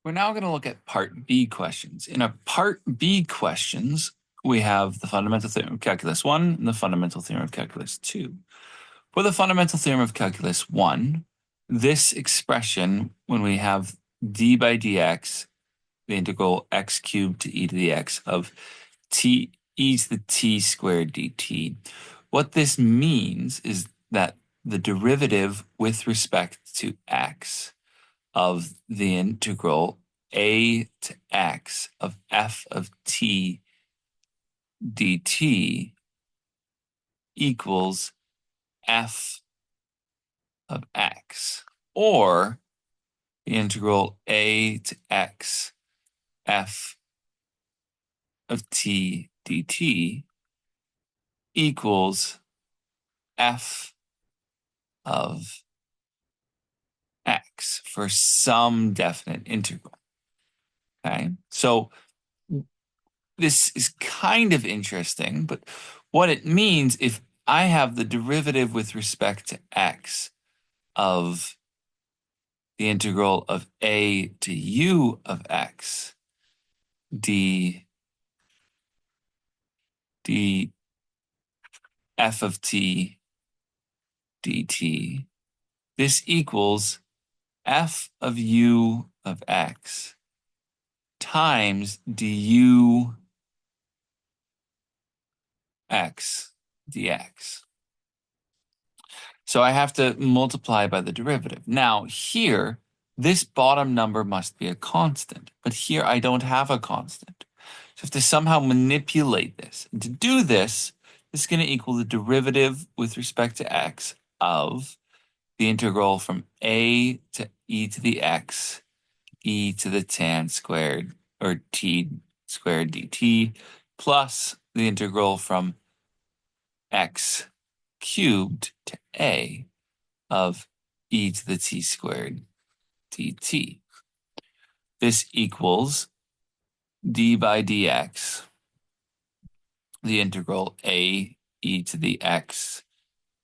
We're now going to look at Part B questions. In our Part B questions, we have the fundamental theorem of calculus 1 and the fundamental theorem of calculus 2. For the fundamental theorem of calculus 1, this expression, when we have d by dx, the integral x cubed to e to the x of t e to the t squared dt, what this means is that the derivative with respect to x of the integral a to x of f of t dt equals f of x, or the integral a to x f of t dt equals f of x for some definite integral. Okay, so this is kind of interesting, but what it means, if I have the derivative with respect to x of the integral of a to u of x d f of t dt, this equals f of u of x times du x dx. So I have to multiply by the derivative. Now here, this bottom number must be a constant, but here I don't have a constant. So I have to somehow manipulate this. And to do this, this is going to equal the derivative with respect to x of the integral from a to e to the x, e to the tan squared, or t squared dt, plus the integral from x cubed to a of e to the t squared dt. This equals d by dx, the integral a e to the x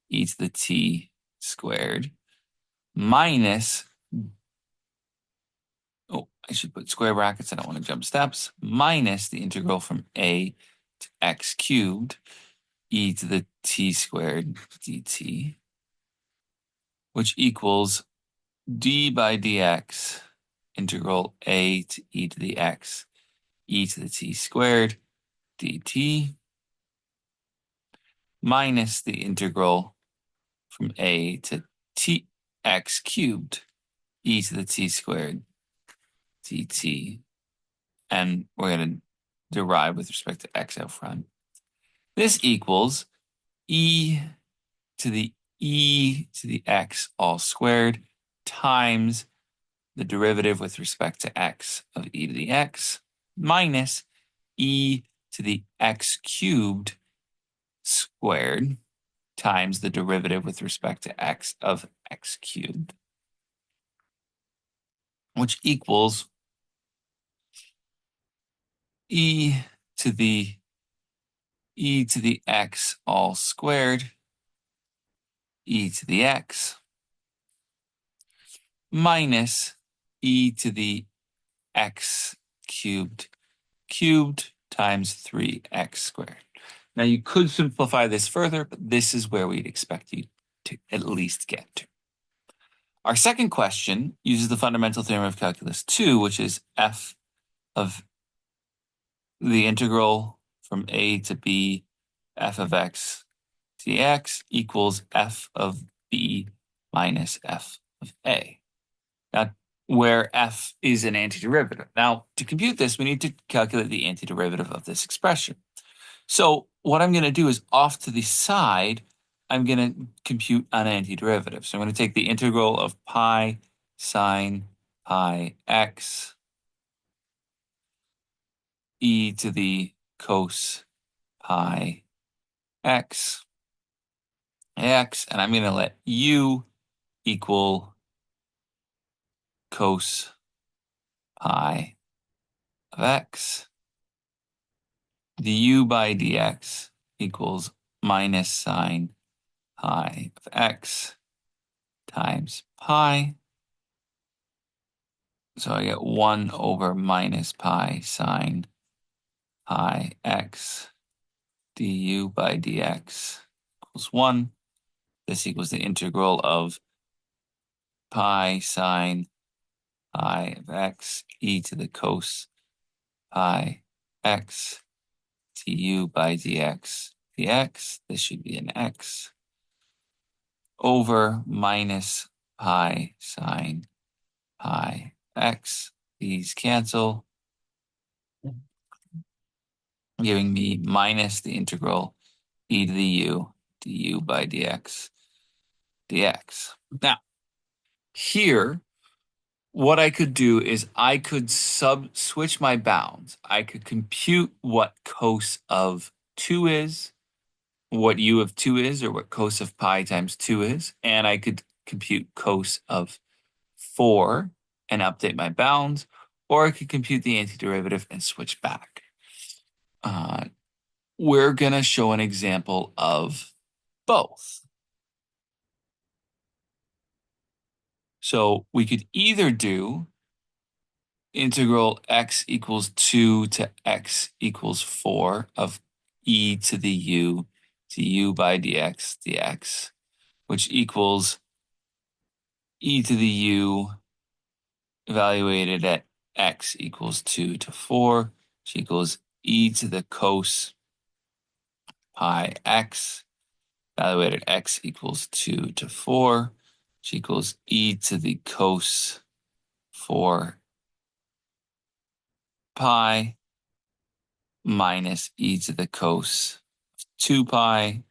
e to the t squared, minus, oh, I should put square brackets, I don't want to jump steps, minus the integral from a to x cubed e to the t squared dt, which equals d by dx integral a to e to the x e to the t squared dt minus the integral from a to t x cubed e to the t squared dt, and we're going to derive with respect to x out front. This equals e to the x all squared times the derivative with respect to x of e to the x minus e to the x cubed squared times the derivative with respect to x of x cubed, which equals e to the x all squared e to the x minus e to the x cubed times 3x squared. Now you could simplify this further, but this is where we'd expect you to at least get to. Our second question uses the fundamental theorem of calculus 2, which is f of the integral from a to b f of x dx equals f of b minus f of a. Now, where f is an antiderivative. Now, to compute this, we need to calculate the antiderivative of this expression. So what I'm going to do is off to the side, I'm going to compute an antiderivative. So I'm going to take the integral of pi sine pi x e to the cos pi x, and I'm going to let u equal cos pi of x. The u by dx equals minus sine pi of x times pi. So I get 1 over minus pi sine pi x du by dx equals 1. This equals the integral of pi sine pi of x e to the cos pi x du by dx. This should be an x over minus pi sine pi x. These cancel, giving me minus the integral e to the u du by dx. Now, here, what I could do is I could switch my bounds. I could compute what cos of 2 is, what u of 2 is, or what cos of pi times 2 is, and I could compute cos of 4 and update my bounds, or I could compute the antiderivative and switch back. We're going to show an example of both. So we could either do integral x equals 2 to x equals 4 of e to the u by dx, which equals e to the u evaluated at x equals 2 to 4, which equals e to the cos pi x evaluated at x equals 2 to 4, which equals e to the cos 4 pi minus e to the cos 2 pi,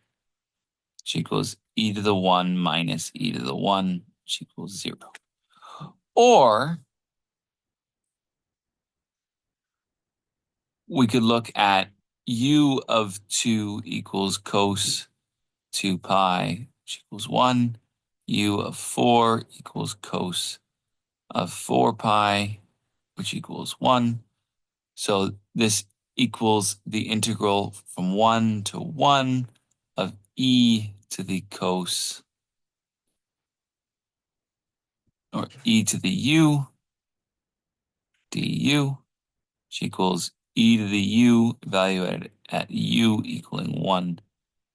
which equals e to the 1 minus e to the 1, which equals 0. Or we could look at u of 2 equals cos 2 pi, which equals 1. U of 4 equals cos of 4 pi, which equals 1. So this equals the integral from 1 to 1 of e to the cos, or e to the u du, which equals e to the u evaluated at u equaling 1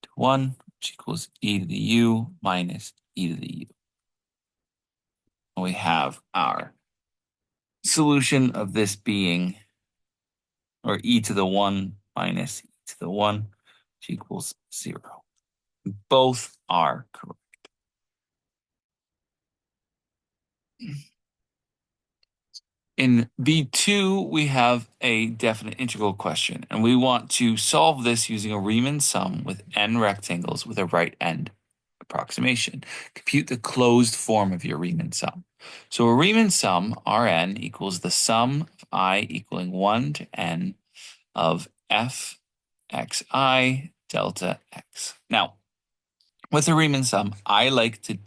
to 1, which equals e to the u minus e to the u. And we have our solution of this being, or e to the 1 minus e to the 1, which equals 0. Both are correct. In B2, we have a definite integral question, and we want to solve this using a Riemann sum with n rectangles with a right end approximation. Compute the closed form of your Riemann sum. So a Riemann sum, Rn, equals the sum of I equaling 1 to n of f xi delta x. Now, with a Riemann sum, I like to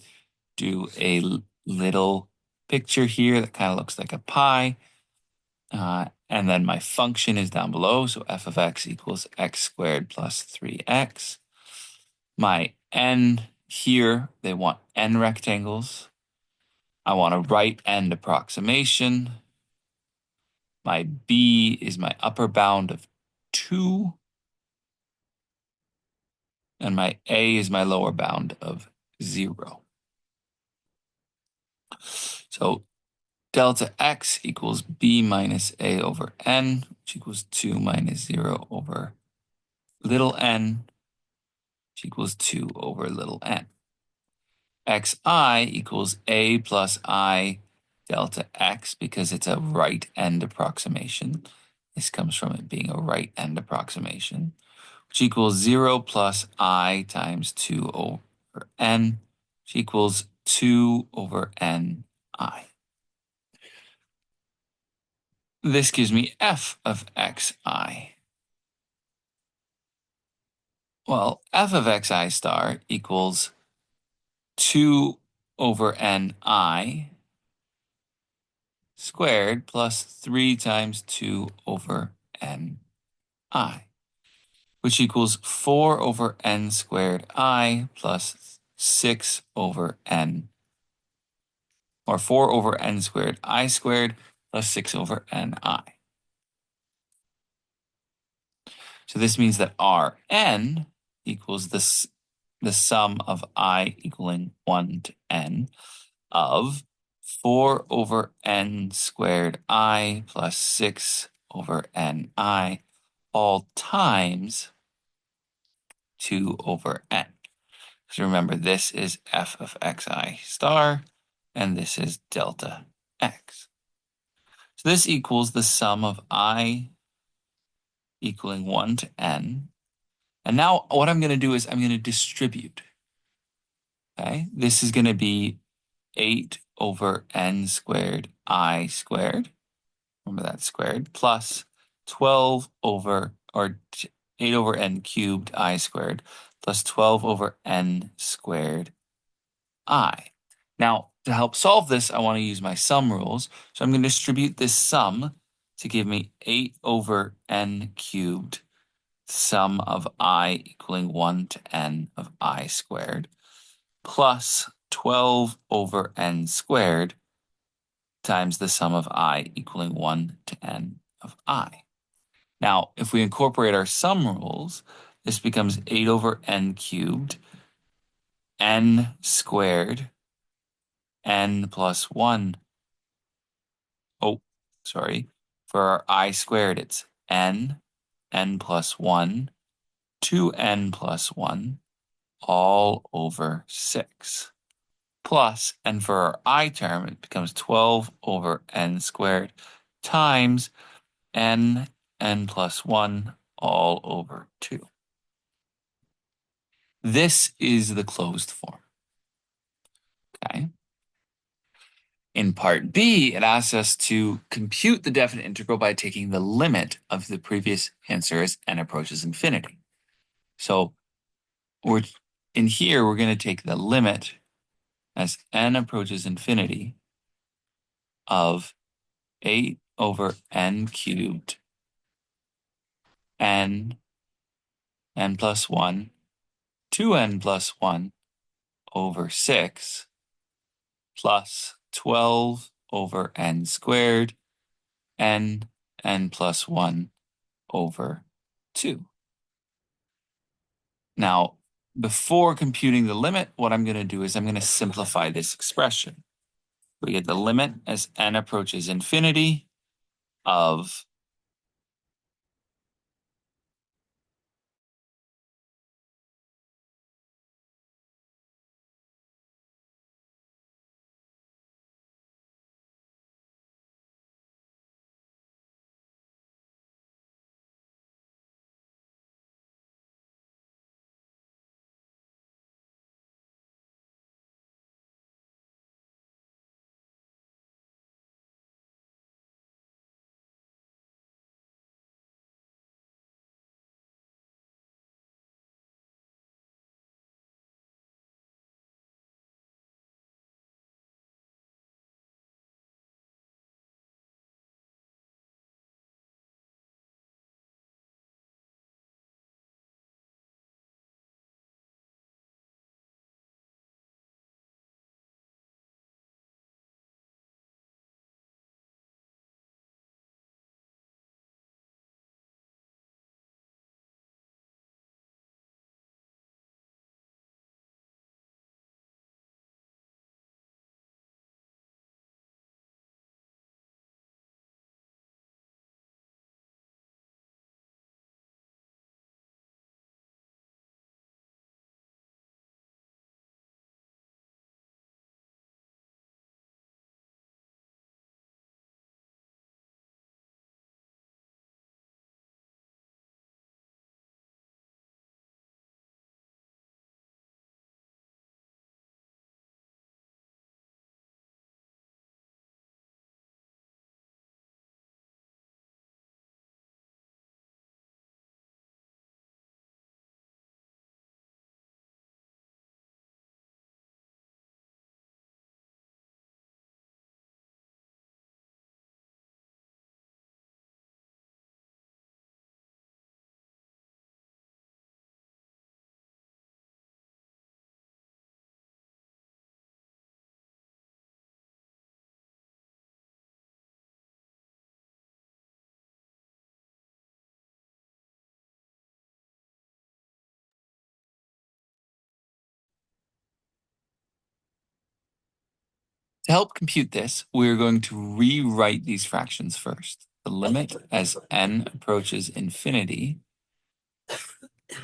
do a little picture here that kind of looks like a pie. And then my function is down below. So f of x equals x squared plus 3x. My n here, they want n rectangles. I want a right end approximation. My b is my upper bound of 2. And my a is my lower bound of 0. So delta x equals b minus a over n, which equals 2 minus 0 over little n, which equals 2 over little n. Xi equals a plus I delta x because it's a right end approximation. This comes from it being a right end approximation, which equals 0 plus I times 2 over n, which equals 2 over n I. This gives me f of xi. Well, f of xi star equals 2 over ni squared plus 3 times 2 over ni, which equals 4 over n squared I plus 6 over n, or 4 over n squared I squared plus 6 over ni. So this means that Rn equals the sum of I equaling 1 to n of 4 over n squared I plus 6 over ni, all times 2 over n. So remember, this is f of xi star, and this is delta x. So this equals the sum of I equaling 1 to n. And now what I'm going to do is I'm going to distribute. Okay, this is going to be 8 over n squared I squared. Remember that squared, plus 12 over, or 8 over n cubed I squared, plus 12 over n squared I. Now, to help solve this, I want to use my sum rules. So I'm going to distribute this sum to give me 8 over n cubed, sum of I equaling 1 to n of I squared, plus 12 over n squared times the sum of I equaling 1 to n of I. Now, if we incorporate our sum rules, this becomes 8 over n cubed, n squared, n plus 1. Oh, sorry. For our I squared, it's n plus 1, 2n plus 1, all over 6. Plus, and for our I term, it becomes 12 over n squared times n plus 1, all over 2. This is the closed form. Okay. In part B, it asks us to compute the definite integral by taking the limit of the previous answer as n approaches infinity. So we're in here, we're going to take the limit as n approaches infinity of 8 over n cubed n plus 1, 2n plus 1 over 6 plus 12 over n squared n plus 1 over 2. Now, before computing the limit, what I'm going to do is I'm going to simplify this expression. We get the limit as n approaches infinity of To help compute this, we're going to rewrite these fractions first. The limit as n approaches infinity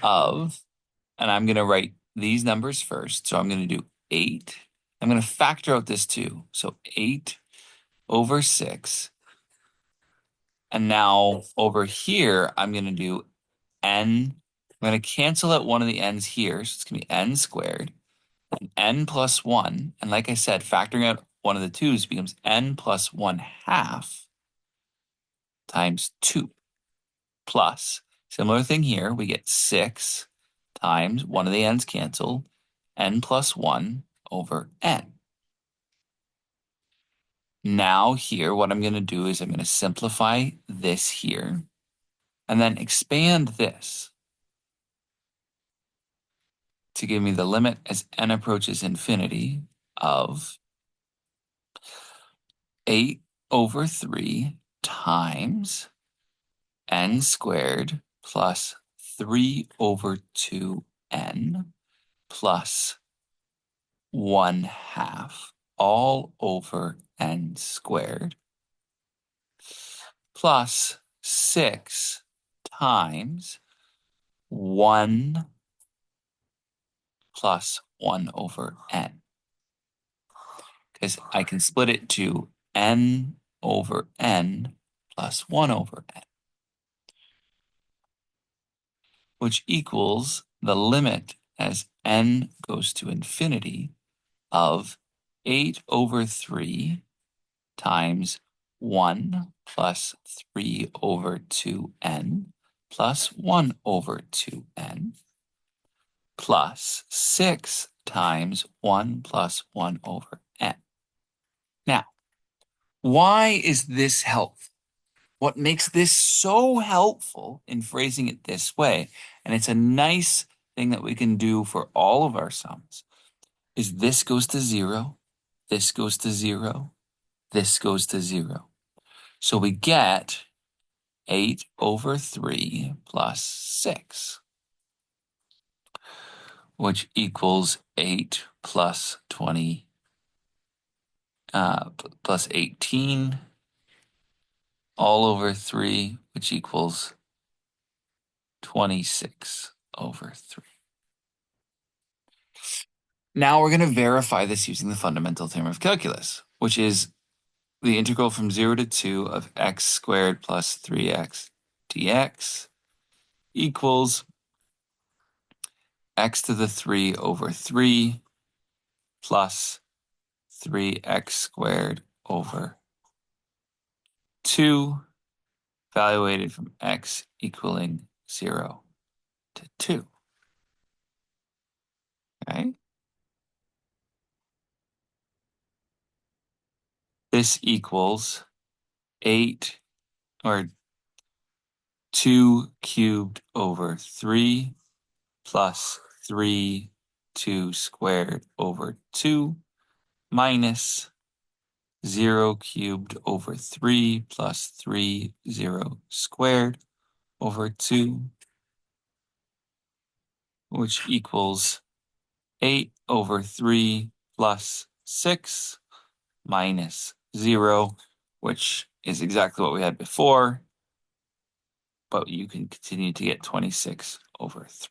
of, and I'm going to write these numbers first. So I'm going to do 8. I'm going to factor out this 2. So 8 over 6. And now over here, I'm going to do n. I'm going to cancel out one of the n's here. So it's going to be n squared. And n plus 1. And like I said, factoring out one of the 2's becomes n plus 1/2 times 2 plus. Similar thing here. We get 6 times one of the n's cancel, n plus 1 over n. Now here, what I'm going to do is I'm going to simplify this here and then expand this to give me the limit as n approaches infinity of 8 over 3 times n squared plus 3 over 2n plus 1/2 all over n squared plus 6 times 1 plus 1 over n. Because I can split it to n over n plus 1 over n, which equals the limit as n goes to infinity of 8 over 3 times 1 plus 3 over 2n plus 1 over 2n plus 6 times 1 plus 1 over n. Now, why is this helpful? What makes this so helpful in phrasing it this way, and it's a nice thing that we can do for all of our sums, is this goes to 0, this goes to 0, this goes to 0. So we get 8 over 3 plus 6, which equals 8 plus 20 plus 18 all over 3, which equals 26 over 3. Now we're going to verify this using the fundamental theorem of calculus, which is the integral from 0 to 2 of x squared plus 3x dx equals x to the 3 over 3 plus 3x squared over 2, evaluated from x equaling 0 to 2. Okay? This equals 8 or 2 cubed over 3 plus 3 2 squared over 2 minus 0 cubed over 3 plus 3 0 squared over 2, which equals 8 over 3 plus 6 minus 0, which is exactly what we had before, but you can continue to get 26 over 3.